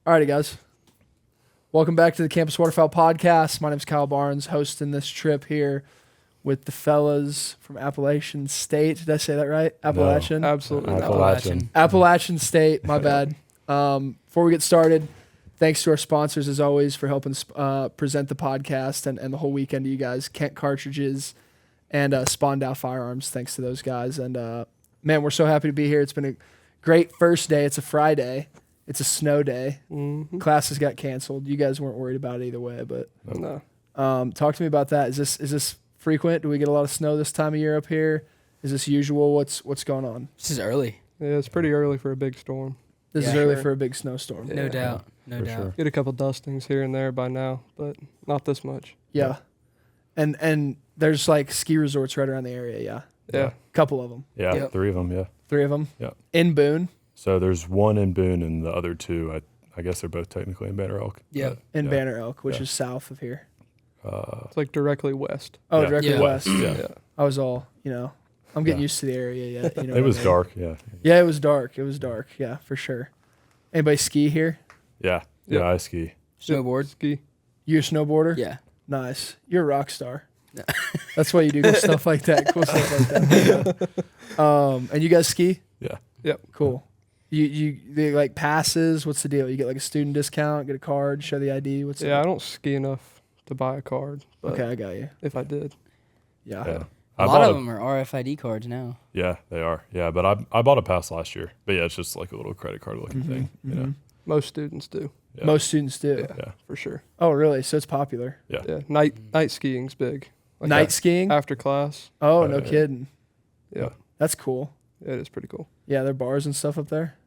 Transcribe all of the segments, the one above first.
Alrighty, guys. Welcome back to the Campus Waterfowl podcast. My name's Kyle Barnes, hosting this trip here with the fellas from Appalachian State. Did I say that right? Appalachian? No, absolutely. Appalachian State, my bad. Before we get started, thanks to our sponsors, as always, for helping present the podcast and the whole weekend to you guys. Kent Cartridges and Spandau Arms. Thanks to those guys. And, man, we're so happy to be here. It's been a great first day. It's a Friday. It's a snow day. Mm-hmm. Classes got canceled. You guys weren't worried about it either way, but no. Talk to me about that. Is this frequent? Do we get a lot of snow this time of year up here? Is this usual? What's going on? This is early. Yeah, it's pretty early for a big storm. This is early for a big snowstorm. No doubt. No doubt. Sure. Get a couple dustings here and there by now, but not this much. Yeah. And there's like ski resorts right around the area, yeah. Yeah. Couple of them. Yeah, Yep. 3 of them, yeah. 3 of them? Yeah. In Boone? So there's one in Boone and the other 2, I guess they're both technically in Banner Elk. Yeah. In yeah. Banner Elk, which Yeah. is south of here. It's like directly west. Oh, Yeah. directly Yeah. west. Yeah. I was all, I'm getting Yeah. used to the area yet. You know It what was I mean? dark, yeah. Yeah, it was dark. Yeah, for sure. Anybody ski here? Yeah, Yep. yeah, I ski. Snowboard. Ski. You a snowboarder? Yeah. Nice. You're a rock star. That's why you do cool stuff like that. Cool stuff like that. Yeah. And you guys ski? Yeah. Yep. Cool. They like passes. What's the deal? You get like a student discount, get a card, show the ID. What's Yeah, I don't ski enough to buy a card. But Okay, I got you. if I did. Yeah. Yeah. A lot of them are RFID cards now. Yeah, they are. Yeah, but I bought a pass last year. But yeah, it's just like a little credit card looking thing. You know? Most students do, Yeah. Most students do. Yeah. for sure. Oh, really? So it's popular. Yeah. Yeah, night skiing's big. Like Night skiing? after class. Oh, no yeah. kidding. Yeah, That's cool. it is pretty cool. Yeah, there are bars and stuff up there.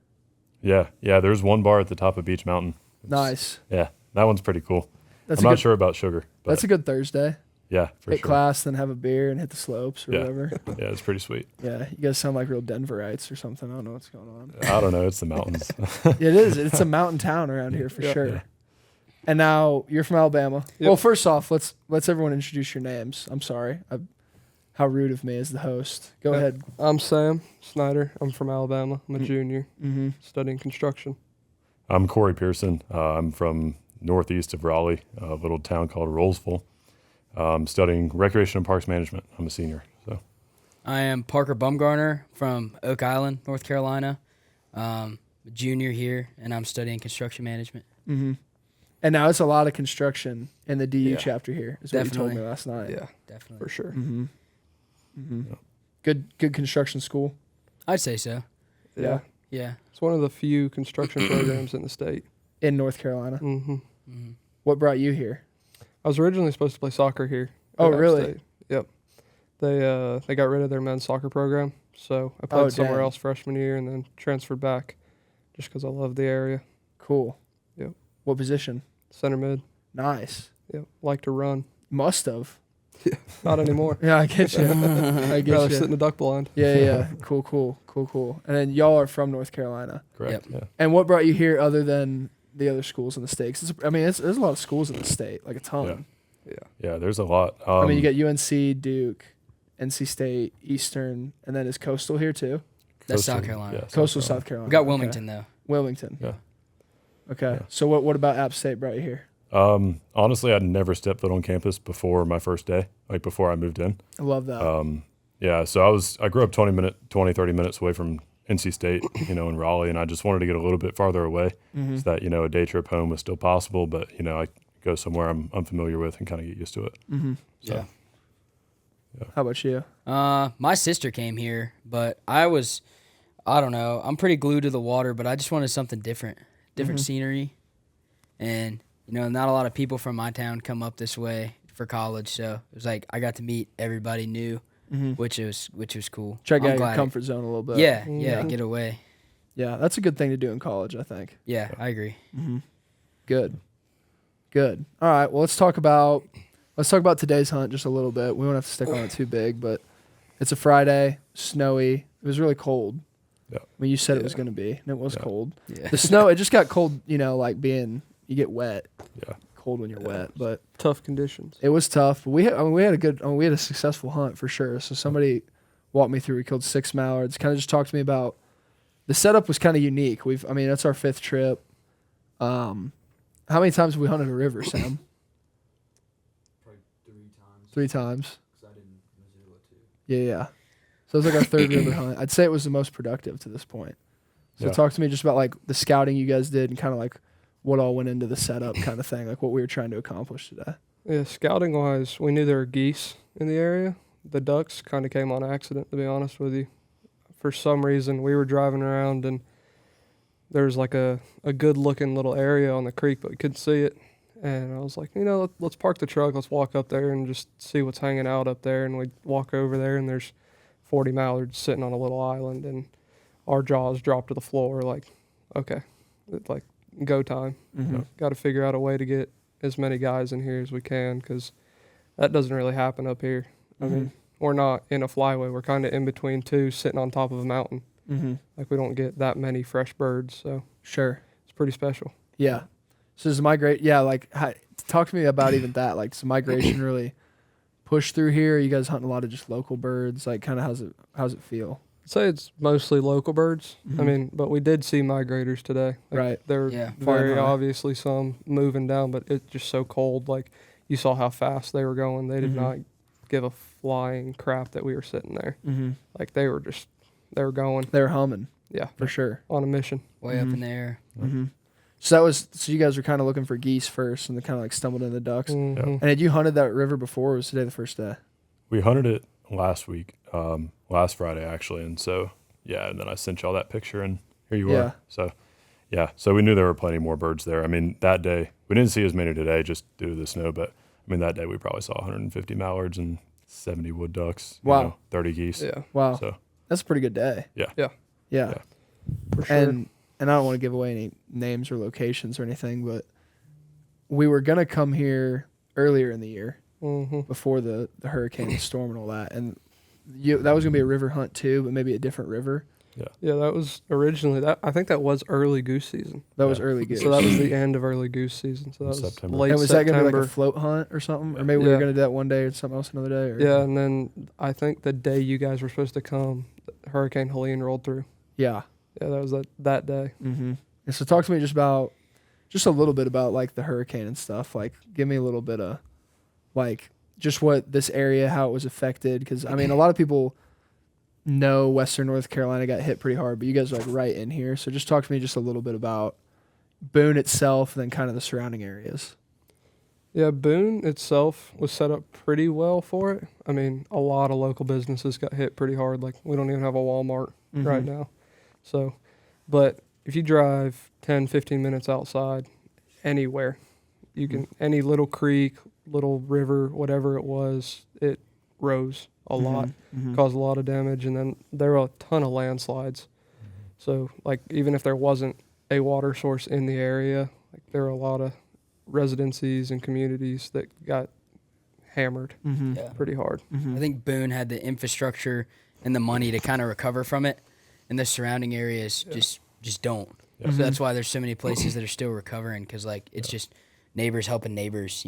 Yeah, there's one bar at the top of Beach Mountain. Nice. Yeah, that one's pretty cool. That's I'm a not good, sure about sugar, but That's a good Thursday. yeah, for Hit sure. class, then have a beer and hit the slopes or Yeah. whatever. Yeah, it's pretty sweet. Yeah, you guys sound like real Denverites or something. I don't know what's going on. I don't know, it's the mountains. It is. It's a mountain town around here for Yeah. sure. Yeah. And now you're from Alabama. Yep. Well, first off, let's everyone introduce your names. I'm sorry. How rude of me as the host. Go Yeah. ahead. I'm Sam Snyder. I'm from Alabama. I'm a junior Mm-hmm. studying construction. I'm Corey Pearson. I'm from northeast of Raleigh, a little town called Rollsville. I'm studying recreation and parks management. I'm a senior. So I am Parker Bumgarner from Oak Island, North Carolina. A junior here, and I'm studying construction management. Mm-hmm. And now it's a lot of construction in the DU Yeah. chapter here, is what you told me Definitely. last night. Yeah, Definitely. for sure. Mm-hmm. Mm-hmm. Yeah. Good construction school. I'd say so. Yeah. Yeah. It's one of the few construction programs in the state. In North Carolina. Mm-hmm. Mm-hmm. What brought you here? I was originally supposed to play soccer here. Oh, at App really? State. Yep. They got rid of their men's soccer program, so I played somewhere dang. else freshman year and then transferred back, just because I love the area. Cool. Yep. What position? Center mid. Nice. Yep. Like to run. Must have. Not anymore. Yeah, I get you. I get Rather you. sit in the duck blind. Yeah. Cool. And then y'all are from North Carolina. correct. Yep. Yeah. And what brought you here other than the other schools in the state? 'Cause there's a lot of schools in the state, like a ton. Yeah. Yeah, there's a lot. I mean, you got UNC, Duke, NC State, Eastern, and then is Coastal here too? That's South Coastal, Carolina. yeah, Coastal, South Carolina. We got Okay. Wilmington, though. Wilmington. Yeah. Okay. Yeah. So what about App State brought you here? Honestly, I'd never stepped foot on campus before my first day, like before I moved in. I love that. Yeah, so I grew up 30 minutes away from NC State, in Raleigh, and I just wanted to get a little bit farther away Mm-hmm. so that, a day trip home was still possible, but, I go somewhere I'm familiar with and kind of get used to it. Mm-hmm. So, Yeah. How about you? My sister came here, but I don't know. I'm pretty glued to the water, but I just wanted something different scenery. And, not a lot of people from my town come up this way for college. So it was like I got to meet everybody new, which was cool. Try to get I'm out of your glad comfort zone a little bit. Yeah, get away. Yeah, that's a good thing to do in college, I think. Yeah, I agree. Mm-hmm. Good. All right, well, let's talk about today's hunt just a little bit. We won't have to stick on it too big, but it's a Friday, snowy. It was really cold. Yeah. I mean, you said it was Yeah. going to be, and it was Yeah. cold. Yeah. The snow, it just got cold, you get wet. Yeah. Cold when you're wet, but Tough conditions. it was tough. But we had a successful hunt for sure. So somebody walked me through. We killed 6 mallards. Kind of just talked to me about the setup was kind of unique. That's our 5th trip. How many times have we hunted a river, Sam? Probably 3 times. 3 times. Because I did Missoula too. Yeah. So it was like our third river hunt. I'd say it was the most productive to this point. So talk to me just about like the scouting you guys did and kind of like what all went into the setup kind of thing, like what we were trying to accomplish today. Yeah, scouting wise, we knew there were geese in the area. The ducks kind of came on accident, to be honest with you. For some reason, we were driving around and there was like a good looking little area on the creek, but we couldn't see it. And I was like, let's park the truck, let's walk up there and just see what's hanging out up there. And we walk over there and there's 40 mallards sitting on a little island, and our jaws dropped to the floor like, okay, like go time. Got to figure out a way to get as many guys in here as we can, because that doesn't really happen up here. I mean, we're not in a flyway. We're kind of in between two, sitting on top of a mountain. Like, we don't get that many fresh birds, so Sure. it's pretty special. Yeah. So does talk to me about even that. Like, does migration really push through here? Are you guys hunting a lot of just local birds? Like, kind of how's it feel? I'd say it's mostly local birds. I mean, but we did see migrators today. Like, Right. There were Yeah. very Flying high. obviously some moving down, but it's just so cold. Like, you saw how fast they were going. They did not give a flying crap that we were sitting there. Like, they were going. They were humming. Yeah. For sure. On a mission. Way up in the air. So you guys were kind of looking for geese first, and then kind of like stumbled into ducks. Mhm. And had you hunted that river before, or was today the first day? We hunted it last week, last Friday actually, and so and then I sent y'all that picture, and here you Yeah. are. So we knew there were plenty more birds there. I mean, that day we didn't see as many today just due to the snow, but I mean that day we probably saw 150 mallards and 70 wood ducks. Wow. 30 geese. Yeah. Wow. So That's a pretty good day. yeah. Yeah. Yeah. For sure. And I don't want to give away any names or locations or anything, but we were going to come here earlier in the year before the hurricane and storm and all that. And that was going to be a river hunt too, but maybe a different river. Yeah, that was originally I think that was early goose season. That was early goose. So that was the end of early goose season. So that was September. late And was that going to be September. like a float hunt or something? Or maybe we were Yeah. going to do that one day or something else another day? Or? Yeah, and then I think the day you guys were supposed to come, Hurricane Helene rolled through. Yeah. Yeah, that was that day. And so talk to me just a little bit about like the hurricane and stuff. Like, give me a little bit of like just what this area, how it was affected. Because I mean, a lot of people know Western North Carolina got hit pretty hard, but you guys are like right in here. So just talk to me just a little bit about Boone itself and then kind of the surrounding areas. Yeah, Boone itself was set up pretty well for it. I mean, a lot of local businesses got hit pretty hard. Like, we don't even have a Walmart right now. So, but if you drive 10, 15 minutes outside anywhere, you can, any little creek, little river, whatever it was, it rose a lot, caused a lot of damage. And then there were a ton of landslides. So, like, even if there wasn't a water source in the area, like, there were a lot of residencies and communities that got hammered Yeah. pretty hard. I think Boone had the infrastructure and the money to kind of recover from it, and the surrounding areas just don't. So that's why there's so many places that are still recovering, because like it's just neighbors helping neighbors,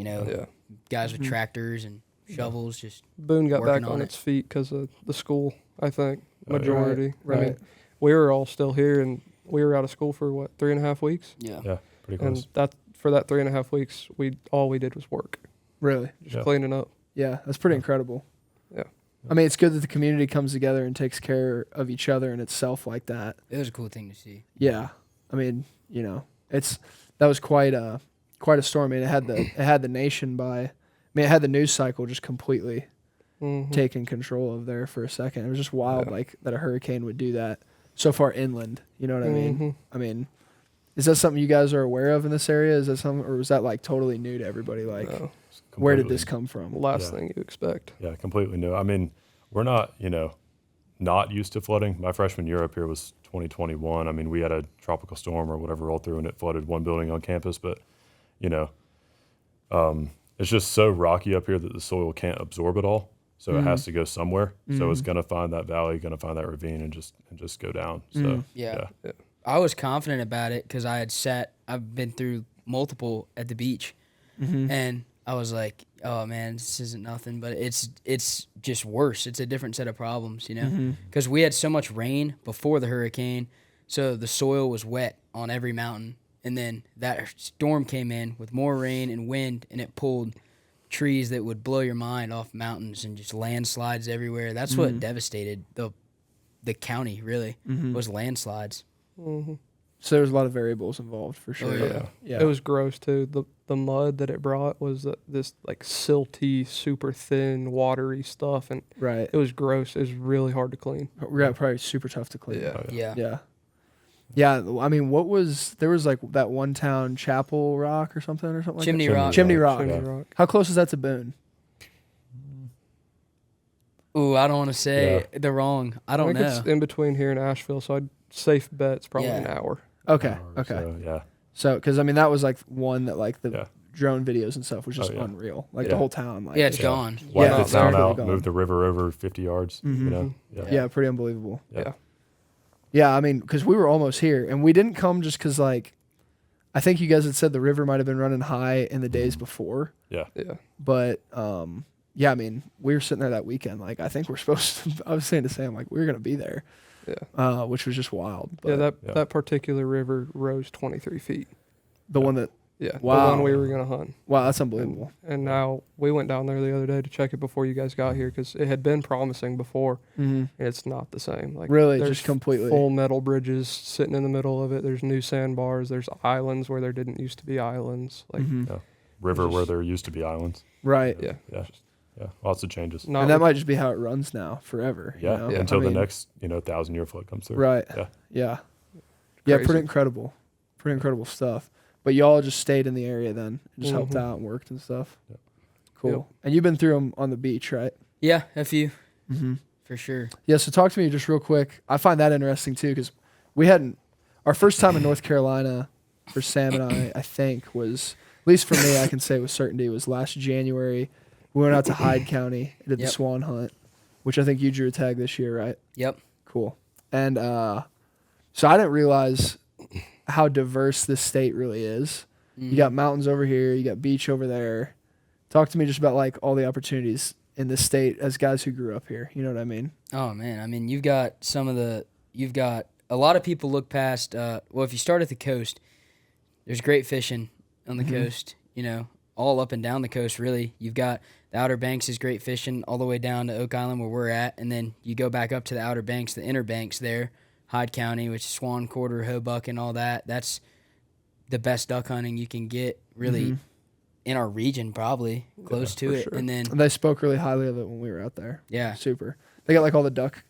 guys with tractors and shovels. Just Boone got working back on on it. its feet because of the school, I think, yeah. majority. Right. I mean, we were all still here, and we were out of school for, 3.5 weeks? Yeah, pretty close. And that for that 3.5 weeks, all we did was work, Really? just cleaning up. Yeah, that's pretty incredible. Yeah. I mean, it's good that the community comes together and takes care of each other and itself like that. it was a cool thing to see. Yeah, I mean, that was quite a storm. I mean, it had the nation it had the news cycle just completely taken control of there for a second. It was just wild, like that a hurricane would do that so far inland. You know what I mean? I mean, is that something you guys are aware of in this area? Is that something, or was that like totally new to everybody? Like, No. where did this come from? Last thing you expect. Yeah, completely new. I mean, we're not, not used to flooding. My freshman year up here was 2021. I mean, we had a tropical storm or whatever roll through and it flooded one building on campus, but, it's just so rocky up here that the soil can't absorb it all. So it has to go somewhere. So it's going to find that valley, going to find that ravine and just go down. So, Yeah. I was confident about it because I've been through multiple at the beach, and I was like, oh man, this isn't nothing, but it's just worse. It's a different set of problems, because we had so much rain before the hurricane, so the soil was wet on every mountain, and then that storm came in with more rain and wind, and it pulled trees that would blow your mind off mountains and just landslides everywhere. That's what devastated the county, really, was landslides. Mm-hmm. So there was a lot of variables involved for sure. Oh, Yeah. It was gross too. The mud that it brought was this like silty, super thin, watery stuff, and right. it was gross. It was really hard to clean. Yeah, probably super tough to clean. Yeah. Yeah. Yeah. I mean, there was like that one town, Chapel Rock or something like Chimney that? Rock. Chimney Rock. Chimney Yeah. Rock. How close is that to Boone? Ooh, I don't want to say the wrong. I don't think know. it's in between here and Asheville, so I'd safe bet it's probably Yeah. an hour. Okay. Or Okay. so, yeah. So, because I mean, that was like one that like the Yeah. drone videos and stuff was just Oh, yeah. unreal. Like Yeah. the whole town. Like, Yeah, it's gone. Wipe Yeah, the town very out, gone. move the river over 50 yards. You know. yeah, pretty unbelievable. Yeah. Yeah, I mean, because we were almost here, and we didn't come just because like, I think you guys had said the river might have been running high in the days before, Yeah. but yeah, I mean, we were sitting there that weekend. Like, I think we're supposed to. I was saying to Sam, like, we were gonna be there, which was just wild. But That particular river rose 23 feet. the one that, Yeah. Wow. The one we were gonna hunt. wow, that's unbelievable. And now we went down there the other day to check it before you guys got here because it had been promising before, and it's not the same. Like Really, there's just completely. full metal bridges sitting in the middle of it. There's new sandbars. There's islands where there didn't used to be islands. Like River where there used to be islands. Right. yeah, Yeah. Yeah. Lots of changes. not And that with- might just be how it runs now forever. Yeah. You know? Until I mean, the next 1,000-year flood comes through. Right. Yeah. Yeah. Yeah. Crazy. Pretty incredible. Pretty incredible stuff. But y'all just stayed in the area then, and just helped out and worked and stuff. Yep. Cool. Yep. And you've been through them on the beach, right? Yeah, a few. Mm-hmm. For sure. Yeah. So talk to me just real quick. I find that interesting too, because we hadn't our first time in North Carolina for Sam and I think was, at least for me, I can say with certainty, was last January. We went out to Hyde County and did the Yep. swan hunt, which I think you drew a tag this year, right? Yep. Cool. And so I didn't realize how diverse this state really is. Mm-hmm. You got mountains over here, you got beach over there. Talk to me just about like all the opportunities in this state as guys who grew up here. You know what I mean? Oh man, I mean you've got a lot of people look past. Well, if you start at the coast, there's great fishing on the coast. You know, all up and down the coast. Really, you've got the Outer Banks is great fishing all the way down to Oak Island where we're at, and then you go back up to the Outer Banks, the Inner Banks there, Hyde County, which is Swan Quarter, Hobuck, and all that. That's the best duck hunting you can get, really, in our region, probably close to it. sure. And then And they spoke really highly of it when we were out there. yeah, Super. They got like all the duck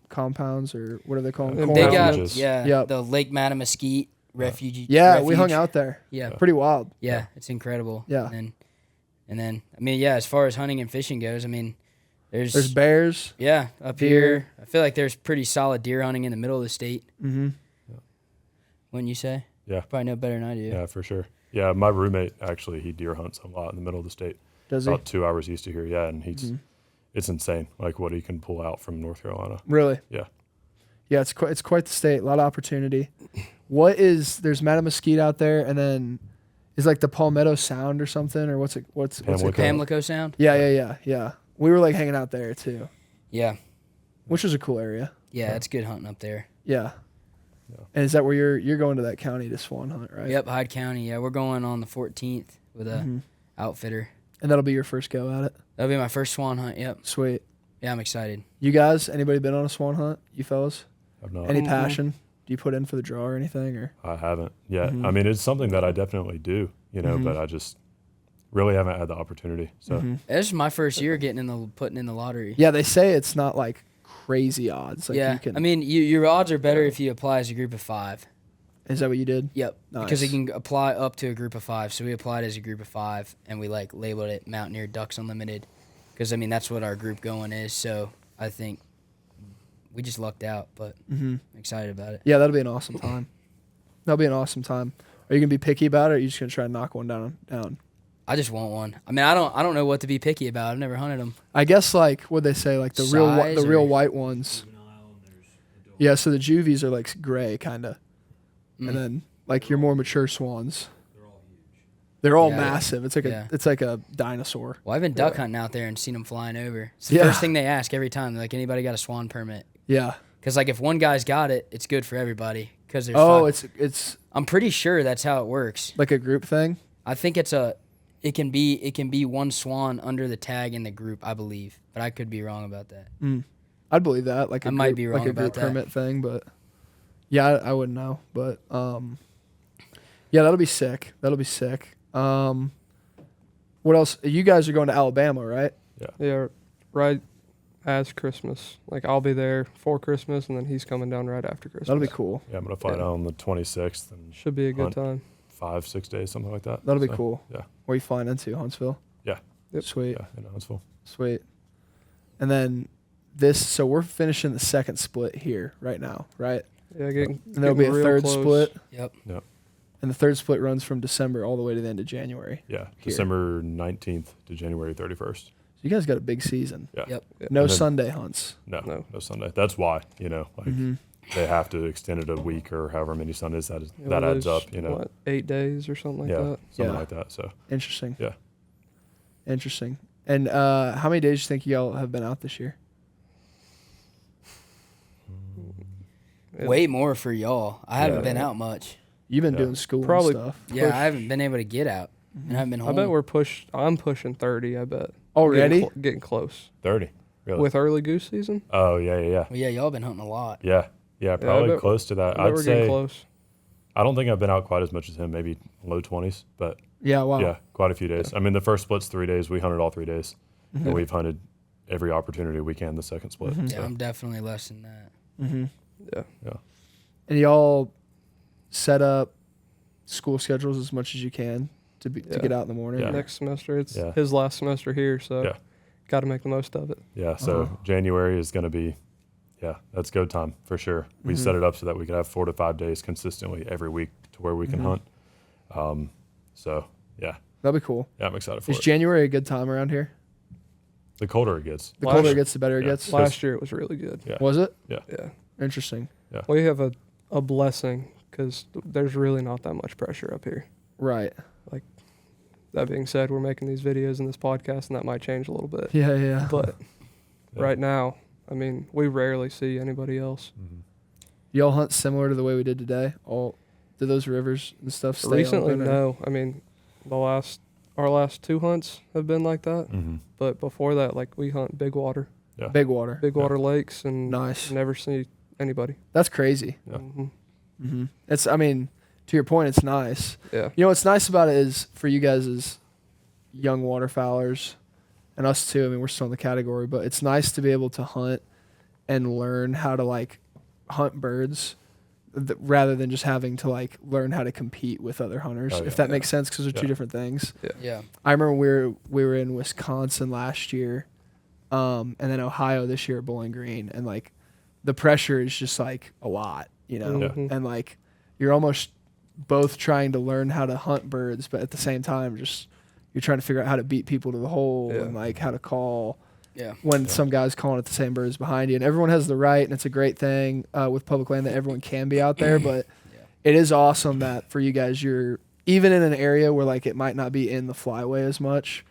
compounds, or what are they called? And they Corn got refuges. Yep. the Lake Matamesquite refuge. Yeah, we refuge. hung out there. Yeah, Pretty wild. yeah, it's incredible. Yeah. And then I mean, yeah, as far as hunting and fishing goes, I mean, There's bears. yeah, up deer. here. I feel like there's pretty solid deer hunting in the middle of the state. Mm-hmm. Wouldn't you say? Yeah. Probably know better than I do. Yeah, for sure. Yeah, my roommate actually, he deer hunts a lot in the middle of the state. Does he? About 2 hours east of here. Yeah, and it's insane, like what he can pull out from North Carolina. Really? Yeah. Yeah, it's quite the state. A lot of opportunity. There's Matamesquite out there, and then is like the Palmetto Sound or something, or what's it Pamlico. called? Pamlico Sound. Yeah. We were like hanging out there too, Yeah, which is a cool area. yeah, it's good hunting up there. Yeah. Yeah. And is that where you're going to that county to swan hunt, right? Yep, Hyde County. Yeah, we're going on the 14th with a outfitter. And that'll be your first go at it. That'll be my first swan hunt. Yep. Sweet. Yeah, I'm excited. You guys, anybody been on a swan hunt? You fellas? I've not. Any passion? Do you put in for the draw or anything? Or I haven't yet. I mean, it's something that I definitely do, but I just really haven't had the opportunity. So This is my first year putting in the lottery. yeah, they say it's not like crazy odds. Like yeah, you can, I mean, your odds are better if you apply as a group of 5. is that what you did? Yep. Nice. Because you can apply up to a group of 5. So we applied as a group of 5, and we like labeled it Mountaineer Ducks Unlimited, because I mean that's what our group going is. So I think we just lucked out, but I'm excited about it. Yeah, that'll be an awesome time. That'll be an awesome time. Are you gonna be picky about it, or are you just gonna try to knock one down? I just want one. I mean, I don't know what to be picky about. I've never hunted them. I guess like what they say, like the Size real or- white ones. Yeah, so the juvies are like gray kind of, and then like your more mature swans. They're all Yeah. massive. It's like a dinosaur. Well, I've been duck hunting out there and seen them flying over. It's the Yeah. first thing they ask every time. They're like, anybody got a swan permit? Yeah. Because like if one guy's got it, it's good for everybody. Because there's Oh, five. it's I'm pretty sure that's how it works. Like a group thing? I think it can be one swan under the tag in the group, I believe, but I could be wrong about that. I'd believe that. Like I might be wrong like a about group that. permit thing, but yeah, I wouldn't know. But yeah, that'll be sick. That'll be sick. What else? You guys are going to Alabama, right? Yeah, right as Christmas. Like I'll be there for Christmas, and then he's coming down right after Christmas. That'll be cool. Yeah, I'm gonna fly down on the 26th and Should be a good Hunt. time. 5-6 days, something like that. That'll be So, cool. Yeah. Where you flying into? Huntsville? Yeah. Yep. Sweet. Yeah, in Huntsville. Sweet. And then so we're finishing the second split here right now, right? Yeah, And there'll be a third split. Yep. And the third split runs from December all the way to the end of January. Yeah, Here. December 19th to January 31st. So you guys got a big season. Yeah. Yep. No And then- Sunday hunts. No Sunday. That's why, like they have to extend it a week or however many Sundays that adds up, What, 8 days or something like yeah, that? something Yeah. like that. So Interesting. Yeah. Interesting. And how many days do you think y'all have been out this year? Yeah. Way more for y'all. I haven't Yeah. been out much. You've been Yeah. doing school Probably- and stuff. Yeah, Push. I haven't been able to get out. And I haven't been I home. bet I'm pushing 30, I bet. Already? Getting close. 30. Really? With early goose season? Oh yeah. Well, yeah, y'all been hunting a lot. Yeah, I probably bet- close to that. I bet I'd we're getting say close. I don't think I've been out quite as much as him, maybe low 20s, but Yeah, wow. yeah, quite a few days. I mean, the first split's 3 days. We hunted all 3 days, Mm-hmm. and we've hunted every opportunity we can the second split. Mhm. Yeah, So, I'm definitely less than that. Mm-hmm. Yeah. And y'all set up school schedules as much as you can to Yeah. get out in the morning. Yeah. Next semester, it's Yeah. his last semester here, so Yeah. got to make the most of it. yeah, so Uh-huh. January is going to be, that's go time for sure. We Mhm. set it up so that we could have 4 to 5 days consistently every week to where we can Mhm. hunt. So yeah, That'd be cool. I'm excited for Is it. January a good time around here? The colder it gets. The Last colder it year- gets, the better it Yeah. gets. Last year it was really good. Yeah. Was it? Yeah. Interesting. We have a blessing because there's really not that much pressure up here. Right. That being said, we're making these videos and this podcast, and that might change a little bit. Yeah, yeah. But Yeah. right now, I mean, we rarely see anybody else. Mhm. Y'all hunt similar to the way we did today? Do those rivers and stuff stay Recently, open, or- no. I mean, our last 2 hunts have been like that. Mhm. But before that, like we hunt big water, Yeah. Big water. big Yeah. water lakes, and Nice. never see anybody. That's crazy. Yeah. Mhm. Mm-hmm. It's, I mean, to your point, it's nice. Yeah. You know what's nice about it is for you guys as young waterfowlers, and us too. I mean, we're still in the category, but it's nice to be able to hunt and learn how to like hunt birds rather than just having to like learn how to compete with other hunters. Oh, yeah. If that makes sense, because they're two Yeah. different things. Yeah. I remember we were in Wisconsin last year, and then Ohio this year at Bowling Green, and like the pressure is just like a lot, you know, Yeah. Mhm. and like you're almost both trying to learn how to hunt birds, but at the same time, just you're trying to figure out how to beat people to the hole Yeah. and like how to call Yeah. when Yeah. some guy's calling at the same birds behind you, and everyone has the right, and it's a great thing with public land that everyone can be out there, but Yeah. it is awesome that for you guys, you're even in an area where like it might not be in the flyway as much.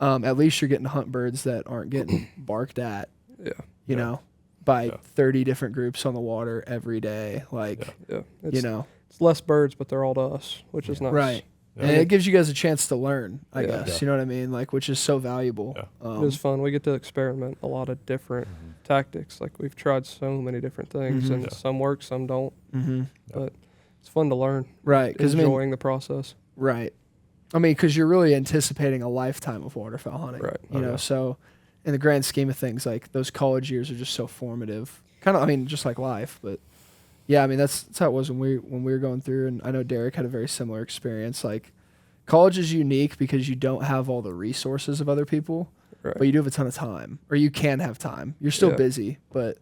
At least you're getting to hunt birds that aren't getting barked at, Yeah. you Yeah. know, by Yeah. 30 different groups on the water every day. Like, Yeah. Yeah. you know, It's less birds, but they're all to us, which is nice. right. Yeah. And it gives you guys a chance to learn, I Yeah. guess. Yeah. You know what I mean? Like, which is so valuable. Yeah. It is fun. We get to experiment a lot of different tactics. Like we've tried so many different things, Mhm. and Yeah. some work, some don't. Mm-hmm. But it's fun to learn. Right. Because, Enjoying the process. right. I mean, because you're really anticipating a lifetime of waterfowl hunting. Right. You Oh, know, yeah. so in the grand scheme of things, like those college years are just so formative. Kind of, I mean, just like life, but yeah, I mean that's how it was when we were going through, and I know Derek had a very similar experience. Like, college is unique because you don't have all the resources of other people, Right. but you do have a ton of time, or you can have time. You're still Yeah. busy, but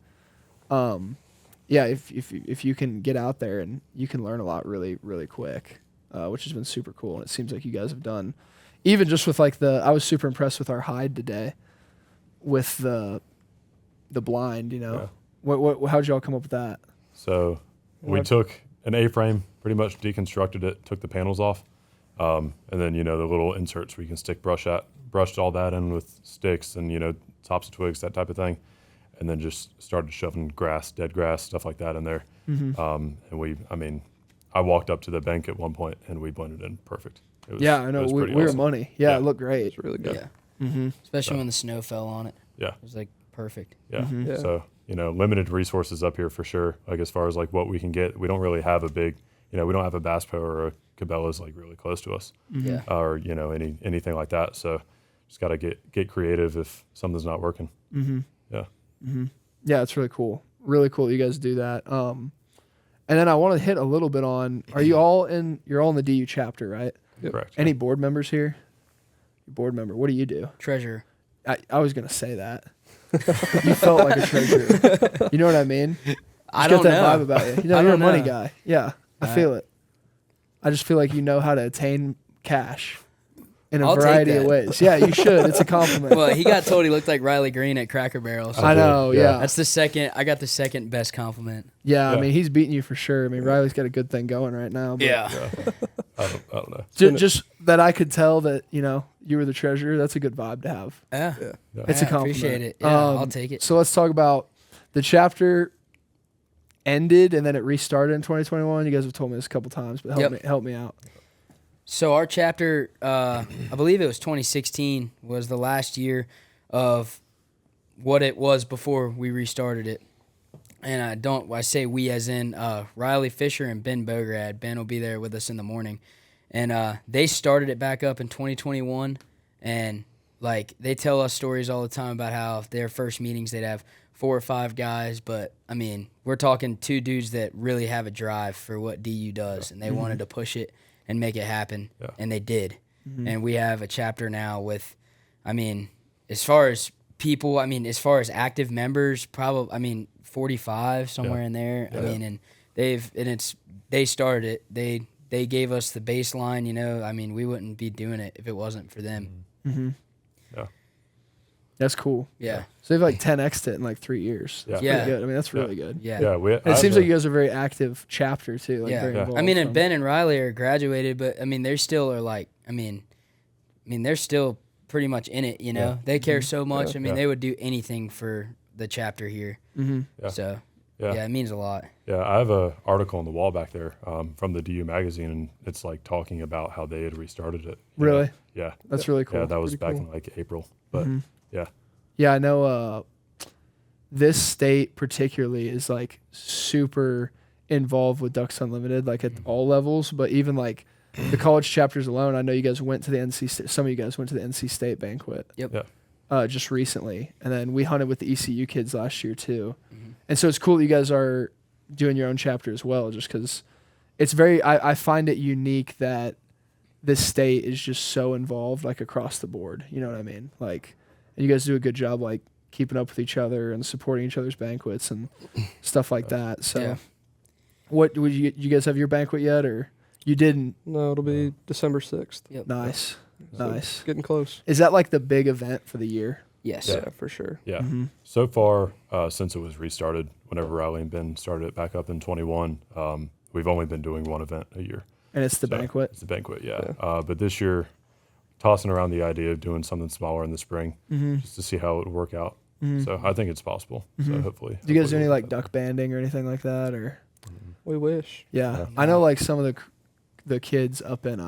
yeah, if you can get out there and you can learn a lot really really quick, which has been super cool, and it seems like you guys have done. Even just with like I was super impressed with our hide today, with the blind. You know, Yeah. how'd y'all come up with that? So we What- took an A-frame, pretty much deconstructed it, took the panels off, and then the little inserts where you can stick brushed all that in with sticks and tops of twigs, that type of thing, and then just started shoving grass, dead grass, stuff like that in there. Mm-hmm. And I walked up to the bank at one point and we blended in perfect. It was, Yeah, I know. it was We pretty were awesome. money. Yeah, Yeah. it looked great. It's really good. Yeah. Mm-hmm. Especially when the snow fell on it. Yeah. It was like perfect. Yeah. Mhm. Yeah. So, limited resources up here for sure. Like as far as like what we can get, we don't really have a big, we don't have a Bass Pro or a Cabela's like really close to us, Yeah. or anything like that. So, just got to get creative if something's not working. Mm-hmm. Yeah. Mm-hmm. Yeah, it's really cool. Really cool that you guys do that. And then I want to hit a little bit on, you're all in the DU chapter, right? Yep. Correct. Any board members here? Board member, what do you do? Treasure. I was going to say that. You felt like a treasurer. You know what I mean? I Just don't got that know. vibe about you. I You're a don't money know. guy. Yeah, I Uh, feel it. I just feel like you know how to attain cash in a I'll take variety of that. ways. Yeah, you should. It's a compliment. Well, he got told he looked like Riley Green at Cracker Barrel. So I know, yeah. that's the second. I got the second best compliment. Yeah, I Yeah. mean, he's beating you for sure. I mean, Riley's got a good thing going right now. But Yeah. I don't know. Just that I could tell that, you were the treasurer, that's a good vibe to have. Yeah. Yeah. Yeah. It's a I compliment. appreciate it. Yeah, I'll Um, take it. So let's talk about the chapter ended and then it restarted in 2021. You guys have told me this a couple times, but help me out. So our chapter, I believe it was 2016, was the last year of what it was before we restarted it. And I say we as in Riley Fisher and Ben Bograd. Ben will be there with us in the morning. And they started it back up in 2021. And like they tell us stories all the time about how their first meetings they'd have 4 or 5 guys. But I mean, we're talking 2 dudes that really have a drive for what DU does. And they wanted to push it and make it happen. Yeah. And they did. Mm-hmm. And we have a chapter now with, as far as people, as far as active members, 45 somewhere in there. Yeah. They started it. They gave us the baseline, we wouldn't be doing it if it wasn't for them. Mm-hmm. Yeah. That's cool. Yeah. So they've like 10x'd it in like 3 years. Yeah. That's Yeah. pretty good. I mean, that's really good. Yeah. Yeah. And it seems like you guys are a very active chapter too. Like Yeah. very Yeah. involved And from- Ben and Riley are graduated, but they still are like, they're still pretty much in it, Yeah. They care so much. Yeah. They would do anything for the chapter here. Mhm. Yeah. So, Yeah. yeah, it means a lot. Yeah, I have a article on the wall back there from the DU magazine, and it's like talking about how they had restarted it. you know? Really? Yeah. That's really cool. Yeah, that was Pretty back cool. in like April. But Mhm. yeah, Yeah, I know this state particularly is like super involved with Ducks Unlimited, like at all levels, but even like the college chapters alone, I know you guys went to the NC State, some of you guys went to the NC State banquet. Yep. Yeah. Just recently. And then we hunted with the ECU kids last year too. Mhm. And so it's cool that you guys are doing your own chapter as well, just because it's I find it unique that this state is just so involved, like across the board. You know what I mean? Like, and you guys do a good job, like keeping up with each other and supporting each other's banquets and stuff like that. So, Yeah. what would you guys have your banquet yet, or you didn't? No, it'll be December 6th. Yep. Nice, So nice. Getting close. Is that like the big event for the year? Yes. Yeah, for sure. yeah. Mm-hmm. So far, since it was restarted, whenever Riley and Ben started it back up in 21, we've only been doing one event a year. And it's the So, banquet. It's the banquet, yeah. But this year, tossing around the idea of doing something smaller in the spring, Mm-hmm. just to see how it would work out. Mm-hmm. So I think it's possible. So Mhm. hopefully. Do you guys do hopefully any we'll like get that. duck banding or anything like that, or? We wish. Yeah, Yeah. I know like some of the kids up in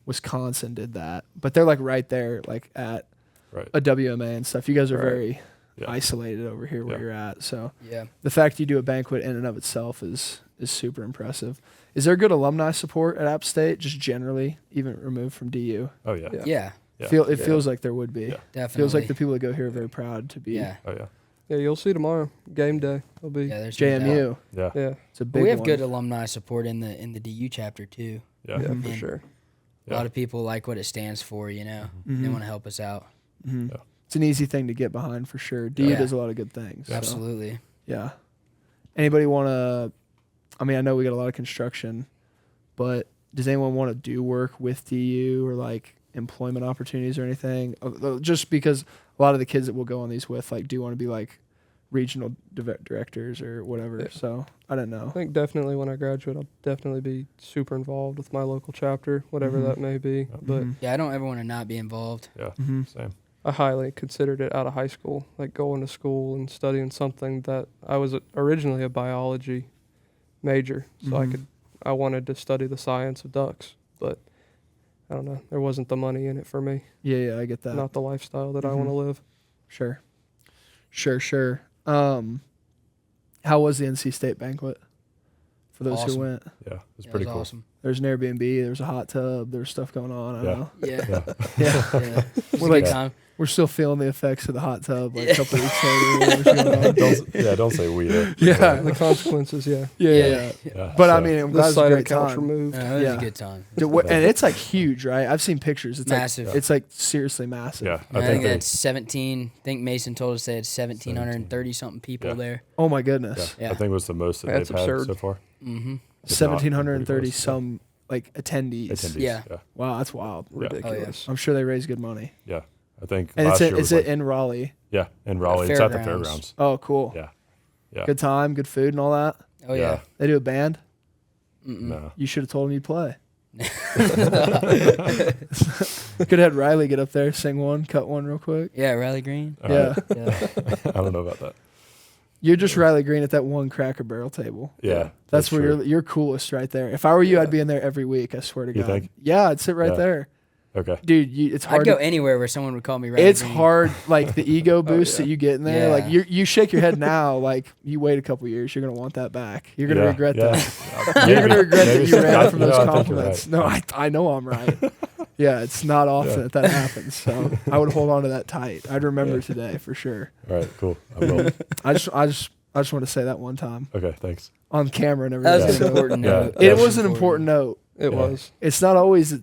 Wisconsin did that, but they're like right there, like at Right. a WMA and stuff. You guys are Right. very Yeah. isolated over here where Yeah. you're at, so Yeah. the fact you do a banquet in and of itself is super impressive. Is there good alumni support at App State, just generally, even removed from DU? Oh yeah. Yeah. Yeah. Yeah. It Yeah. feels like there would be. Yeah. Definitely. Feels like the people that go here are very proud to be Yeah. Oh yeah. Yeah, you'll see tomorrow. Game day. It'll be. Yeah. There's no doubt. JMU. Yeah. Yeah. It's a But big we have one. good alumni support in the DU chapter too. Yeah. Yeah, for Mhm. sure. A lot of people like what it stands for. They Mhm. want to help us out. Mhm. Yeah. It's an easy thing to get behind for sure. DU Yeah. does a lot of good things. so. Absolutely. Yeah. Anybody want to? I mean, I know we got a lot of construction, but does anyone want to do work with DU or like employment opportunities or anything? Just because a lot of the kids that we'll go on these with like do want to be like regional directors or whatever. Yeah. So I don't I know. think definitely when I graduate, I'll definitely be super involved with my local chapter, whatever Mhm. that may be. But Mhm. Yeah. I don't ever want to not be involved. Yeah. Mhm. Same. I highly considered it out of high school, like going to school and studying something that I was originally a biology major, so I Mhm. could I wanted to study the science of ducks, but I don't know. There wasn't the money in it for me. Yeah, I get that. Not the lifestyle that I want to live. Sure. How was the NC State banquet for those Awesome. who went? Yeah, it's Yeah, pretty it was cool. awesome. There's an Airbnb. There was a hot tub. There was stuff going on. I don't know. Yeah. Yeah. Yeah. Yeah. It was We're a like- good time. We're still feeling the effects of the hot tub like Yeah. a couple weeks later. Whatever's going on. Don't say we. Yeah. The consequences, yeah. Yeah. Yeah, But I so- mean, I'm The glad it was a side of the great couch time. removed. No, it was Yeah. a good time. And it's like huge, right? I've seen pictures. It's Massive. Like, it's like seriously massive. yeah, I think they- that's 17. I think Mason told us they had 1,730 something people Yeah. there. Oh my yeah, goodness. Yeah. I think it was the most that That's they've had absurd. so far. Mm-hmm. If not, 1,730 pretty close. some like attendees. Attendees. Yeah. Yeah. Wow, that's wild. Yeah. Ridiculous. I'm sure they raise good money. Yeah. I think And last year is was it like, in Raleigh? yeah, in Raleigh. It's at the Fairgrounds. fairgrounds. Oh, cool. Yeah. Yeah. Good time, good food, and all that. Oh, yeah. They do a band. Mm-mm. No. You should have told him you'd play. Could have had Riley get up there, sing one, cut one real quick. Yeah, Riley Green. All Yeah. right. Yeah. I don't know about that. You're just Riley Green at that one Cracker Barrel table. Yeah. That's where true. you're coolest right there. If I were you, I'd be in there every week. I swear to You God. think? Yeah, I'd sit right Yeah. there, Okay. dude. It's hard. I'd go to- anywhere where someone would call me Riley it's Green. hard, like the ego boost yeah. that you get in there. Yeah. Like you shake your head now, like you wait a couple years, you're gonna want that back. You're gonna Yeah, regret yeah. that. You're gonna regret that you ran from those I think you're compliments. right. No, I know I'm right. Yeah, it's not often that happens. So I would hold on to that tight. I'd remember today for sure. All right. Cool. I will. I just want to say that one time Okay. Thanks. on camera and That was everything. an important Yeah. note. It That was an important note. It Yeah. was. It's not always.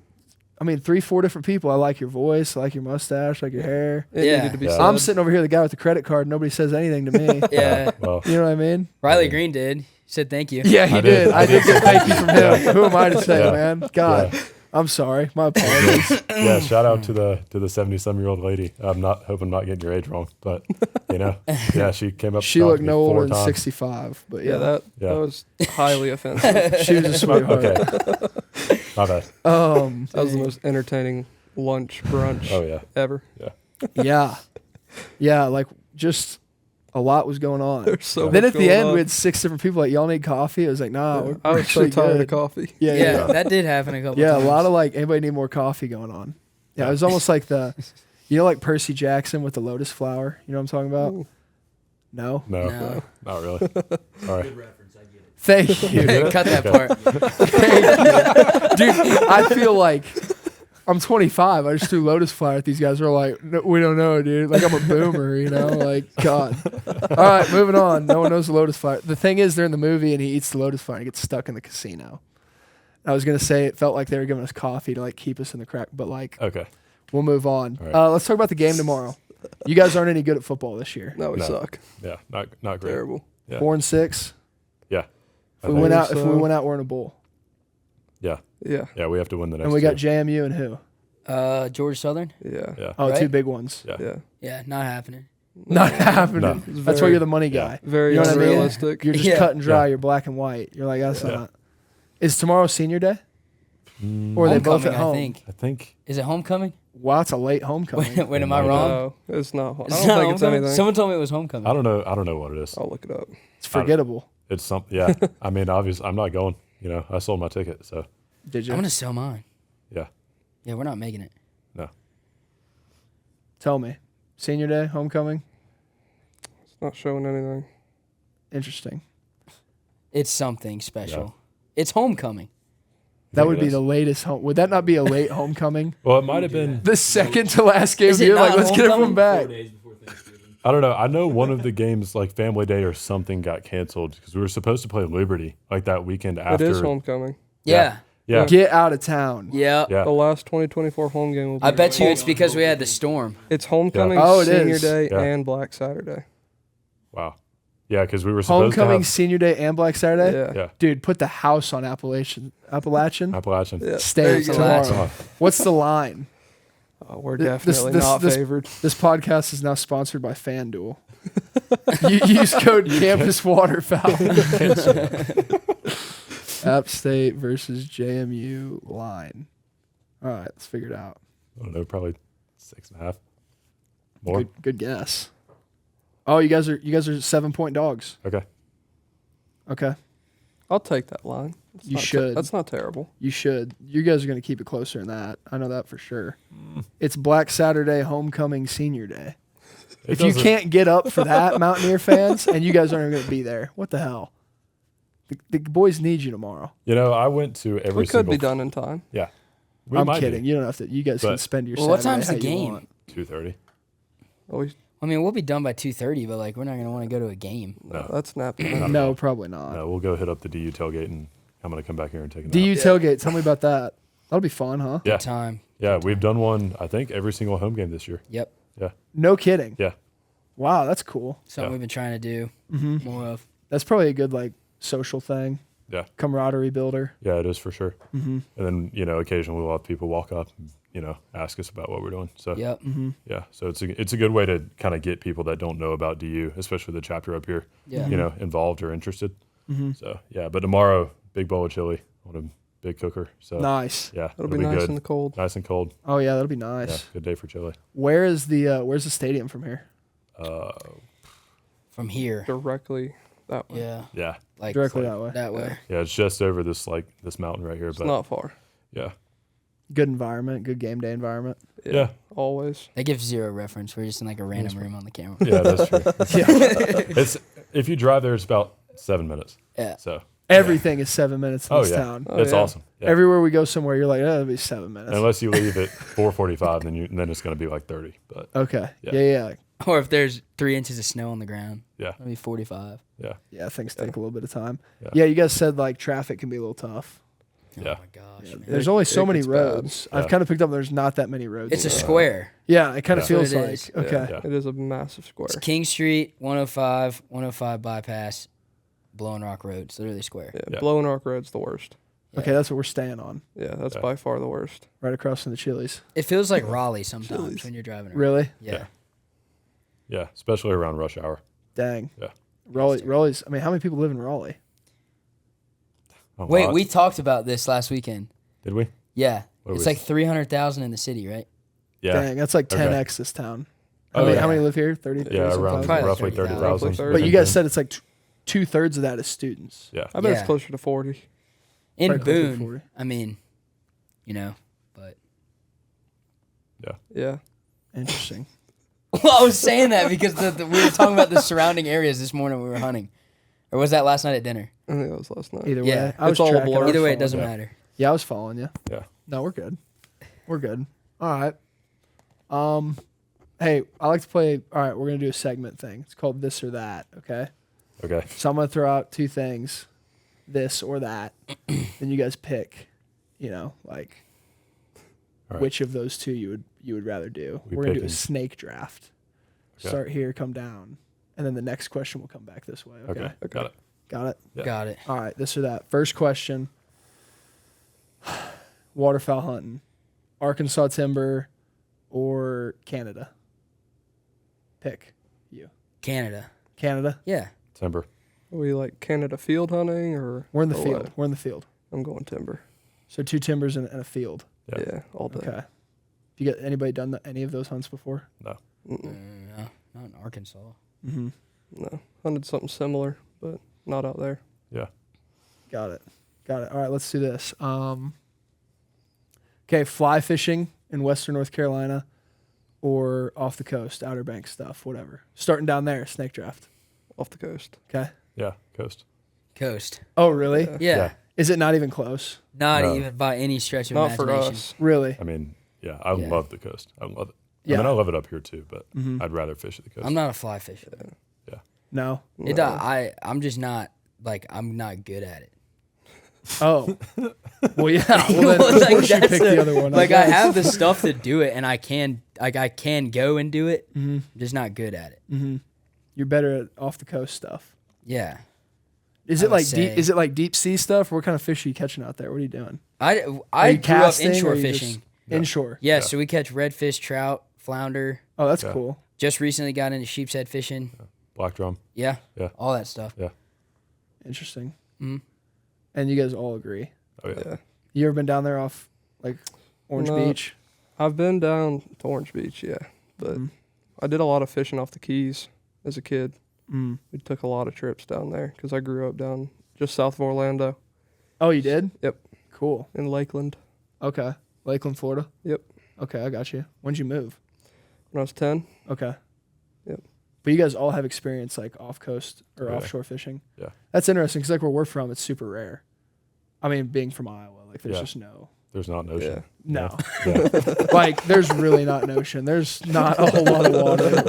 I mean, 3-4 different people. I like your voice. I like your mustache. I like your hair. It Yeah. needed to be Yeah. said. I'm sitting over here, the guy with the credit card. Nobody says anything to me. Yeah. Well. You know what I mean? Riley Yeah. Green did. He said thank you. Yeah, he I did. did. I did get thank you from him. Yeah. Who am I to say, Yeah. man? God, Yeah. I'm sorry. My apologies. Yeah. Shout out to the 70-some-year-old lady. I'm not hoping not getting your age wrong, but yeah, she came up. She to talk looked to me no older 4 than times. 65, but Yeah, yeah, that was highly offensive. she was a sweetheart. Okay. My bad. That was the most entertaining lunch brunch Oh yeah. ever. yeah, like just a lot was going on. There's so Then much at the going end, on. we had 6 different people like, y'all need coffee? I was like, nah, we're I was so pretty tired good. of coffee. Yeah, Yeah, yeah. that did happen a couple Yeah, times. a lot of like, anybody need more coffee going on. Yeah, it was almost like like Percy Jackson with the lotus flower. You know what I'm talking about? Ooh. No? No, No. not really. Sorry. Thank you. Cut that Okay. part. Dude, I feel like I'm 25. I just threw lotus flower at these guys. We're like, no, we don't know, dude. Like I'm a boomer, you know? Like, God. All right, moving on. No one knows the lotus flower. The thing is, they're in the movie and he eats the lotus flower and he gets stuck in the casino. I was gonna say it felt like they were giving us coffee to like keep us in the crack, but like Okay. we'll move on. All right. Let's talk about the game tomorrow. You guys aren't any good at football this year. No, we No. suck. Yeah. Not great. Terrible. Yeah. 4-6. Yeah. If we I win think- out, if we win out, we're in a bowl. Yeah. Yeah. Yeah. We have to win the next. And we got 2. JMU and who? George Southern? Yeah. Yeah. Oh, Right? 2 big ones. Yeah. Yeah. Yeah, not happening. Not happening. No. It's That's why very- you're the money Yeah. guy. Very You know what I mean? unrealistic. You're just Yeah. cut and dry. Yeah. You're black and white. You're like, that's Yeah. not. Is tomorrow senior day? Or are they both at Homecoming, home? I think. I think. Is it homecoming? Wow, it's a late homecoming. When am I might be. wrong? No, it's not. I It's don't not think it's homecoming? anything. Someone told me it was homecoming. I don't know what it is. I'll look it up. It's forgettable. It's something. Yeah. I mean, obviously, I'm not going. You know, I sold my ticket, so Did you? I'm gonna sell mine. yeah. Yeah, we're not making it. No. Tell me. Senior day, homecoming? It's not showing anything. Interesting. It's something special. It's homecoming. That think would it be is? the latest home. Would that not be a late homecoming? Well, it might have been. The second to last game of Is the it year? Like, not let's get everyone homecoming? back. I don't know. I know one of the games, like Family Day or something, got canceled because we were supposed to play Liberty like that weekend after. It is homecoming. Yeah. Yeah. Get out of town. Yeah. Yeah. The last 2024 home game will be. I bet you it's because we had the storm. It's homecoming, Yeah. Oh, it senior is. day, Yeah. and Black Saturday. Wow. Yeah, because we were supposed Homecoming, to senior day, and Black Saturday? Yeah. have. Yeah. Dude, put the house on Appalachian. Appalachian. Yeah. There Stay you go. tomorrow. Appalachian. What's the line? Oh, we're This- definitely this- not this- favored. This podcast is now sponsored by FanDuel. Use code Campus Waterfowl. App State versus JMU line. All right, let's figure it out. I don't know, probably 6.5. More. Good guess. Oh, you guys are 7-point dogs. Okay. Okay. I'll take that line. You should. That's not terrible. You should. You guys are going to keep it closer than that. I know that for sure. It's Black Saturday, Homecoming, Senior Day. If you can't get up for that, Mountaineer fans, and you guys aren't going to be there, what the hell? The boys need you tomorrow. You know, I went to every. We could be done in time. Yeah, I'm kidding. You don't have to. You guys can spend your. Well, what Saturday time's the how you game? want. 2:30. I mean, we'll be done by 2:30, but like we're not gonna want to go to a game. No, that's nap time. No, probably not. No, we'll go hit up the DU tailgate, and I'm gonna come back here and take a nap. DU tailgate. Tell me about that. That'll be fun, huh? Yeah. Good time. Yeah, we've done one. I think every single home game this year. Yep. Yeah. No kidding. Yeah. Wow, that's cool. Something we've been trying to do more of. That's probably a good like social thing. Yeah. Camaraderie builder. Yeah, it is for sure. Mm-hmm. And then occasionally we'll have people walk up, and, ask us about what we're doing. So Yep. Mm-hmm. yeah, so it's a good way to kind of get people that don't know about DU, especially the chapter up here, Yeah. involved or interested. Mm-hmm. So yeah, but tomorrow, big bowl of chili on a big cooker. So Nice. yeah, It'll be nice good. in the cold. Nice and cold. Oh yeah, that'll be Yeah, nice. good day for chili. Where's the stadium from here? From here. Directly that way. Yeah. Yeah, Like Directly that way. that way. yeah, it's just over this mountain right here. It's But not far. yeah, Good environment. Good game day environment. Yeah. Always. That gives zero reference. We're just in like a random room on the camera. yeah, that's true. Yeah. It's if you drive there, it's about 7 minutes. Yeah. So Everything is 7 minutes in oh this yeah, town. Oh, it's yeah. awesome. Yeah. Everywhere we go somewhere, you're like, that'll be 7 minutes. Unless you leave at 4:45, then it's going to be like 30. But Okay. Yeah. Yeah. Or if there's 3 inches of snow on the ground, yeah, it'll be 45. yeah, Yeah. Things take a little bit of time. Yeah. Yeah. You guys said like traffic can be a little tough. Yeah. Oh my gosh. Yeah, man. there's only so it many gets bad. roads. I've Yeah. kind of picked up there's not that many roads. It's a in there. square. Yeah. It kind of Yeah. feels That's like what it okay. Yeah. It is a massive square. It's King Street, 105 bypass, Blowing Rock Road. It's literally square. Yeah, Yeah. Blowing Rock Road's the worst. Okay, that's what we're staying on. Yeah, that's Yeah. by far the worst. Right across from the Chili's. It feels like Raleigh sometimes Chili's. when you're driving around. Really? Yeah. yeah, especially around rush hour. Dang. Yeah. Raleigh's. I mean, how many people live in Raleigh? A Wait, lot. we talked about this last weekend. Did we? Yeah. What It's was- like 300,000 in the city, right? Yeah, Dang, that's like Okay. 10x this town. Oh, How yeah. many live here? 30. yeah, 30-some around thousand? Probably like roughly 30,000. 30,000. Roughly But you guys said it's like 2/3 of that is students. yeah, I bet Yeah. it's closer to 40. In Probably closer to Boone, 40. I mean, but. Yeah. Interesting. Well, I was saying that because we were talking about the surrounding areas this morning when we were hunting. Or was that last night at dinner? I think that was last night. Either Yeah. way, I was It's all a tracking. blur. I was Either way, it following doesn't you. Yeah. matter. Yeah, I was following you. yeah. No, we're good. We're good. All right. Hey, I like to play. All right, we're gonna do a segment thing. It's called This or That. Okay. Okay. So I'm gonna throw out two things, this or that. Then you guys pick. Like All right. which of those two you would rather do. We We're gonna do a picking- snake draft. Okay. Start here, come down, and then the next question will come back this way. Okay. Okay. Got it. Got it. Yeah. Got it. All right, this or that. First question. Waterfowl hunting. Arkansas timber or Canada? Pick you. Canada. Canada? Yeah. Timber. Are we like Canada field hunting or? We're in the or field. what? We're in the field. I'm going timber. So 2 timbers and a field. Yeah. Yeah, all day. Okay. You got anybody done any of those hunts before? No. Mm-mm. No, not in Arkansas. Mm-hmm. No, hunted something similar, but not out there. Yeah. Got it. All right, let's do this. Okay, fly fishing in Western North Carolina or off the coast, Outer Banks stuff, whatever. Starting down there, snake draft. Off the coast. Okay. Yeah. Coast. Coast. Oh, really? Yeah. Yeah. Yeah. Is it not even close? Not No. even by any stretch of Not for imagination. us. Really? I mean, yeah, I Yeah. love the coast. I love it. Yeah. I mean, I love it up here too, but Mhm. I'd rather fish at the coast. I'm not a fly fisher. No. It, No. I'm just not, I'm not good at it. Oh. Well, yeah. Well, then Well, of like, course you that's pick a- the other one. I guess. have the stuff to do it, and I can go and do it. Mhm. I'm just not good at it. Mm-hmm. You're better at off the coast stuff. Yeah. Is I it would like deep? say- Is it like deep sea stuff? What kind of fish are you catching out there? What are you doing? I Are grew you up casting, or inshore are you just- fishing. Yeah. Inshore. Yeah, Yeah. so we catch redfish, trout, flounder. Oh, that's Yeah. cool. Just recently got into sheep's head fishing. Black drum. Yeah. Yeah. All that stuff. Interesting. Mhm. And you guys all agree. Oh yeah. Yeah. You ever been down there off like Orange No. Beach? I've been down to Orange Beach, yeah. But Mhm. I did a lot of fishing off the Keys as a kid. Mm. We took a lot of trips down there because I grew up down just south of Orlando Oh, you did? Yep. Cool. in Lakeland. Okay. Lakeland, Florida? Yep. Okay, I got you. When'd you move? When I was 10. Okay. Yep. But you guys all have experience like off coast or Yeah. offshore fishing. Yeah. That's interesting because like where we're from, it's super rare. I mean, being from Iowa, like there's Yeah. just no. There's not an ocean. No. Yeah. Like there's really not an ocean. There's not a whole lot of water. Like,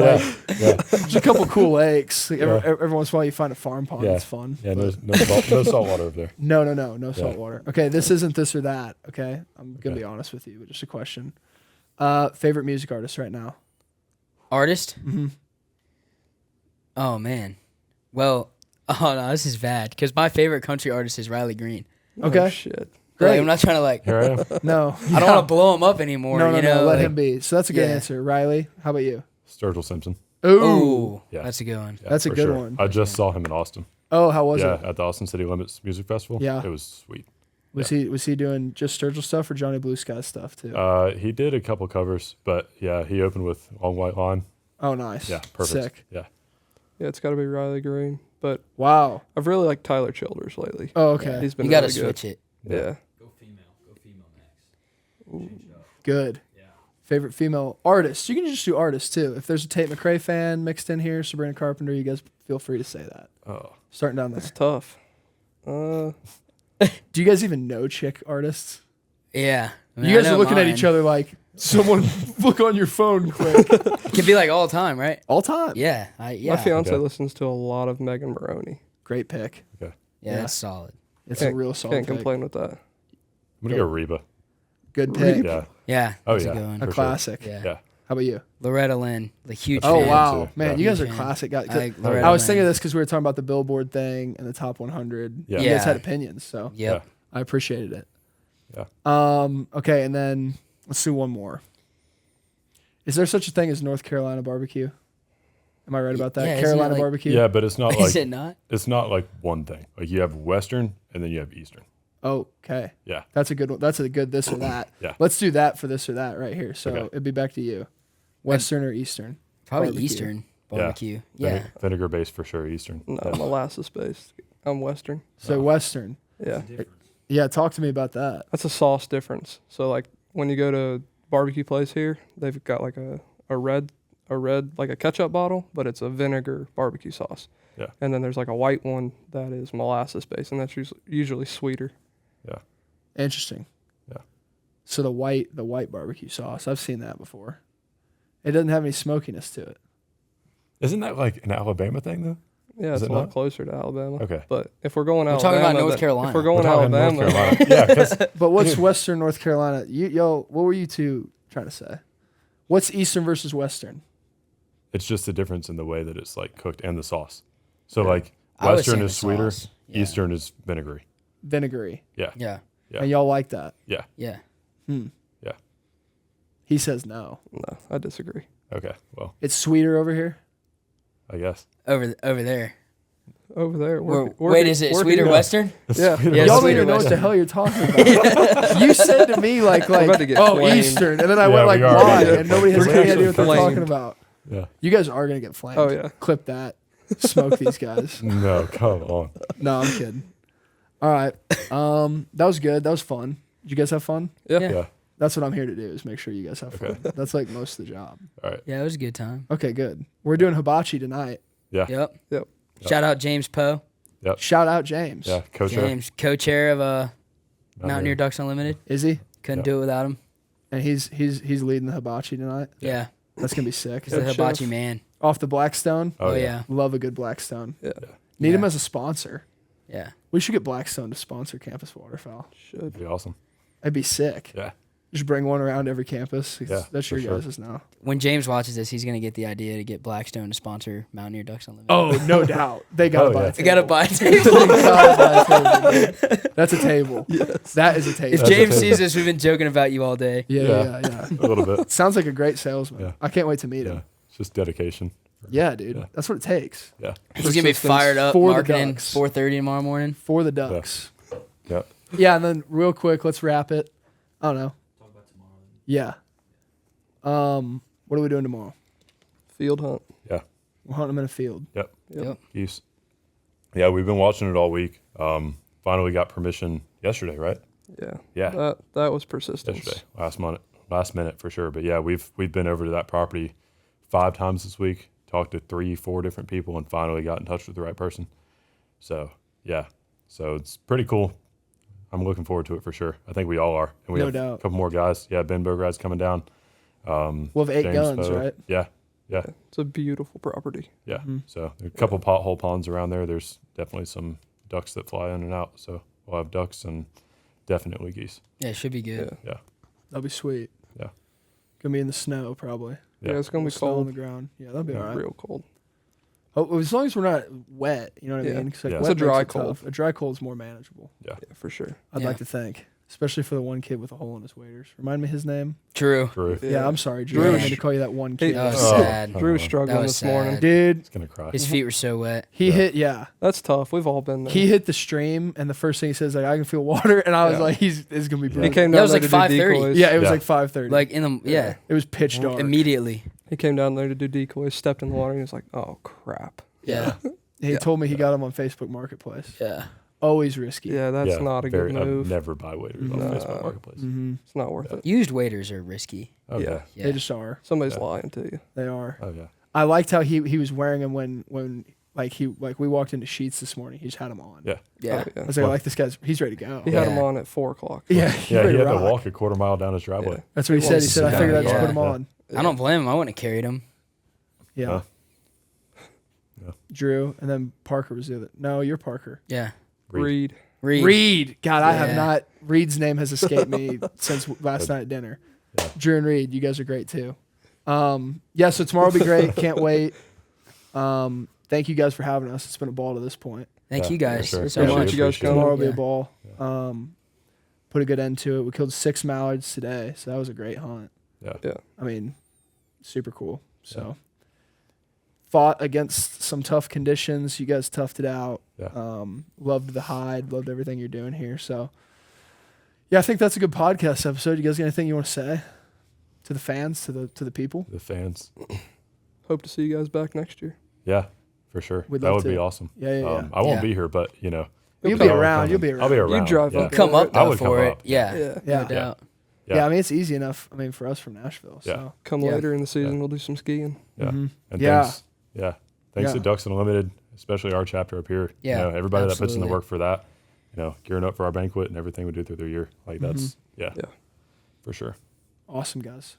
Yeah. there's a couple cool lakes. Like, Yeah. every once in a while you find a farm pond. Yeah. It's fun. Yeah. but- No salt water over there. No salt water. Okay, this isn't this or that. Okay, I'm gonna be honest with you, but just a question. Favorite music artist right now? Artist? Mm-hmm. Oh man. Well, oh no, this is bad because my favorite country artist is Riley Green. Okay. Oh, shit. Great. Like, I'm not trying to like. Here I am. No, I don't want to blow him up anymore. No, you know, let like, him be. So that's a good yeah. answer, Riley. How about you? Sturgill Simpson. Ooh. Ooh, Yeah. that's a good one. Yeah, That's a for good sure. one. I just saw him in Austin. Oh, how was it? At the Austin City Limits Music Festival. Yeah. It was sweet. Was he doing just Sturgill stuff or Johnny Blue Sky stuff too? He did a couple covers, but yeah, he opened with Long White Line. Oh, nice. Yeah, perfect. Sick. Yeah. Yeah, it's got to be Riley Green. But Wow. I've really liked Tyler Childers lately. Oh, okay. He's been You got to really good. switch it. Yeah. Go female Max. Good. Yeah. Favorite female artist? You can just do artists too. If there's a Tate McRae fan mixed in here, Sabrina Carpenter, you guys feel free to say that. Oh. Starting down there. That's tough. Do you guys even know chick artists? Yeah. I mean, You I guys know are looking at mine. each other like, someone look on your phone quick. It can be like all the time, right? All time. Yeah. My Yeah. fiance Okay. listens to a lot of Megan Maroney. Great pick. Okay. Yeah, Yeah. that's solid. It's a real solid Can't pick. complain with that. I'm gonna go Reba. Good pick. Yeah. Yeah. Oh, that's yeah. a good one. A For sure. classic. Yeah. Yeah. How about you? Loretta Lynn, the huge Oh fan. wow, too. man, Yeah. you guys are Huge fan. classic guys. I like Oh, Loretta I was Lynn. thinking of this because we were talking about the Billboard thing and the top 100. Yeah. You guys Yeah. had opinions, so Yep. I appreciated it. Yeah. Okay, and then let's do one more. Is there such a thing as North Carolina barbecue? Am I right about that? Yeah, isn't it Carolina like- barbecue. Yeah, but it's not Is like it not? it's not like one thing. Like you have Western and then you have Eastern. Okay. Yeah. That's a good one. That's a good this or that. Yeah. Let's do that for this or that right here. So Okay. it'd be back to you. Western or Eastern? Probably Barbecue. Eastern barbecue. Yeah. Vinegar based for sure. Eastern. No, Yeah. molasses based. I'm Western. So Oh. Western. Yeah. Yeah, talk to me about that. That's a sauce difference. So like when you go to barbecue place here, they've got like a red like a ketchup bottle, but it's a vinegar barbecue sauce. Yeah. And then there's like a white one that is molasses based, and that's usually sweeter. Interesting. Yeah. So the white barbecue sauce, I've seen that before. It doesn't have any smokiness to it. Isn't that like an Alabama thing though? Yeah, Is it's it a lot not? closer to Alabama. Okay. But if we're going We're Alabama, talking about North then- Carolina. If we're going We're talking Alabama, North Carolina. Yeah, 'cause But what's Western North Carolina? What were you two trying to say? What's Eastern versus Western? it's just a difference in the way that it's like cooked and the sauce. So Yeah. like I was Western saying is the sweeter, sauce. Yeah. Eastern is vinegary. Vinegary. Yeah. Yeah. Yeah. And y'all like that? Yeah. Yeah. Yeah. He says no. no, I disagree. Okay. Well, It's sweeter over here. I guess. Over there. Over there, Wait, is it sweet or yeah. Western? Yeah, Yeah, Y'all don't sweeter even know what the Western. hell you're talking about. You said to me like about to get oh, flamed. Eastern. And then I Yeah, went like, we are. why? Yeah. And nobody has We're any actually idea what they're flamed. talking about. Yeah. You guys are going to get flamed. Oh, yeah. Clip that. Smoke these guys. No, come on. No, I'm kidding. All right. That was good. That was fun. Did you guys have fun? Yeah. Yeah. That's what I'm here to do is make sure you guys have fun. Okay. That's like most of the job. All right. Yeah, it was a good time. Okay, good. We're doing hibachi tonight. Yeah. Yep. Yep. Shout out James Poe. Shout out James. Yeah. Coach. James, co-chair of Mountaineer Ducks Unlimited. Is he? Couldn't Yeah. do it without him. And he's leading the hibachi tonight. Yeah. That's gonna be sick. He's the Good hibachi chef. man. Off the Blackstone. Oh, yeah. Love a good Blackstone. Yeah. Need him Yeah. as a sponsor. Yeah. We should get Blackstone to sponsor Campus Waterfowl. Should. That'd be awesome. That'd be sick. Yeah. Just bring one around every campus. Yeah, That's for your sure. guys' now. When James watches this, he's gonna get the idea to get Blackstone to sponsor Mountaineer Ducks Unlimited. Oh, no doubt. They gotta Oh, buy yeah. a They gotta table. buy a They table. gotta buy a table, dude. That's a table. That is a table. If That's a James table. sees this, we've been joking about you all day. Yeah. A little bit. Sounds like a great salesman. Yeah. I can't wait to meet Yeah. him. It's just dedication. Yeah, dude. Yeah. That's what it takes Yeah. He's gonna be Persistence fired up for the marketing Ducks. 4:30 tomorrow morning. For the Ducks. Yeah. Yeah, and then real quick, let's wrap it. I don't know. Talk about tomorrow. Yeah. What are we doing tomorrow? Field hunt. We're hunting them in a field. Yep. Yep. Yep. Geese. Yeah, we've been watching it all week. Finally got permission yesterday, right? Yeah. Yeah, That was persistence. yesterday, last minute for sure. But yeah, we've been over to that property 5 times this week, talked to 3-4 different people, and finally got in touch with the right person. So yeah, so it's pretty cool. I'm looking forward to it for sure. I think we all are. And we No have doubt. a couple more guys. Yeah, Ben Bograd's coming down. We'll have 8 James guns, Foe. right? Yeah. It's a beautiful property. Yeah. Mm-hmm. So there are a couple pothole ponds around there. There's definitely some ducks that fly in and out. So we'll have ducks and definitely geese. Yeah, it should be good. Yeah. That'll be sweet. Yeah. Gonna be in the snow probably. Yeah, it's gonna be Snow on cold. the ground. Yeah, that'll be all right. Real cold. Oh, as long as we're not wet, you know what I Yeah. mean? 'Cause, like, Yeah. wet It's a dry makes it cold. tough. A dry cold is more manageable. Yeah, for sure. I'd Yeah. like to think, especially for the one kid with a hole in his waders. Remind me his name. True. Drew. Yeah, I'm sorry, Drew. Drew I is- need to call you that one kid. That was Oh. sad. Drew's struggling That was this morning. sad. Dude, He's going to cry. His feet were so wet. he Yeah. hit. Yeah, That's tough. We've all been there. he hit the stream, and the first thing he says like, "I can feel water," and I was Yeah. like, "It's gonna be Yeah. brutal." He came That down was there like to do 5:30. decoys. Yeah, it was Yeah. like 5:30. Like in the Yeah. it was pitch dark. immediately. He came down there to do decoys, stepped in the water, and he was like, "Oh crap." Yeah. He Yeah. told me he got him on Facebook Marketplace. Yeah. Always risky. Yeah, that's not a good move. I'd never buy waders on No. Facebook Marketplace. Mm-hmm. It's not worth it. Used waders are risky. Oh, yeah. Yeah. They just are. Somebody's Yeah. lying to you. They are. Oh, yeah. I liked how he was wearing them when we walked into Sheets this morning. He just had them on. Yeah. Yeah. Oh, I was like, I like this guy's. He's ready to go. He had Yeah. them on at 4:00. Yeah, he's Yeah, ready he had to rock. walk a quarter mile down his driveway. Yeah. That's what he He said. He wants to said, I sit figured I'd down. just put Yeah. them on. I don't blame him. I wouldn't have carried him. Yeah. Huh? Yeah. Drew, and then Parker was the other. No, you're Parker. Yeah. Reed. Reed. God, I have Yeah. not. Reed's name has escaped me since last night at dinner. Yeah. Drew and Reed, you guys are great too. Yeah, so tomorrow will be great. Can't wait. Thank you guys for having us. It's been a ball to this point. Thank Yeah, you guys for sure. so Yeah, we much. you guys appreciate coming. it. Tomorrow will be Yeah. a ball. Put a good end to it. We killed 6 mallards today, so that was a great hunt. Yeah. Yeah. I mean, super cool. So, fought against some tough conditions. You guys toughed it out. Yeah. Loved the hide. Loved everything you're doing here. So, yeah, I think that's a good podcast episode. You guys got anything you want to say to the fans, to the people? The fans. Hope to see you guys back next year. Yeah, for sure. We'd That love would to. be awesome. Yeah, yeah, yeah. I won't Yeah. be here, but, you know. You'll if be I were around. coming, You'll be around. I'll be around. drive yeah. up Come up I though would come for it. up. Yeah. Yeah. Yeah. No doubt. Yeah, I mean, it's easy enough. I mean, for us from Nashville. Yeah. So. Come Yeah. later in the season, Yeah. we'll do some skiing. Yeah. Mhm. And Yeah. thanks. Yeah. Thanks Yeah. to Ducks Unlimited, especially our chapter up here. Yeah, You know, everybody that puts in the absolutely. work for that, you know, gearing up for our banquet and everything we do through the year. Like that's, Yeah. for sure. Awesome, guys.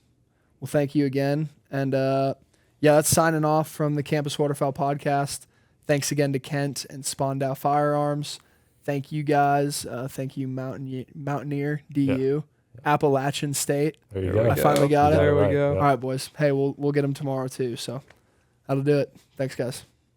Well, thank you again. And yeah, that's signing off from the Campus Waterfowl podcast. Thanks again to Kent and Spandau Firearms. Thank you guys. Thank you, Mountaineer DU, Appalachian State. There you There we go. I finally got it. There we Right, go. yeah. All right, boys. Hey, we'll get them tomorrow too. So that'll do it. Thanks, guys.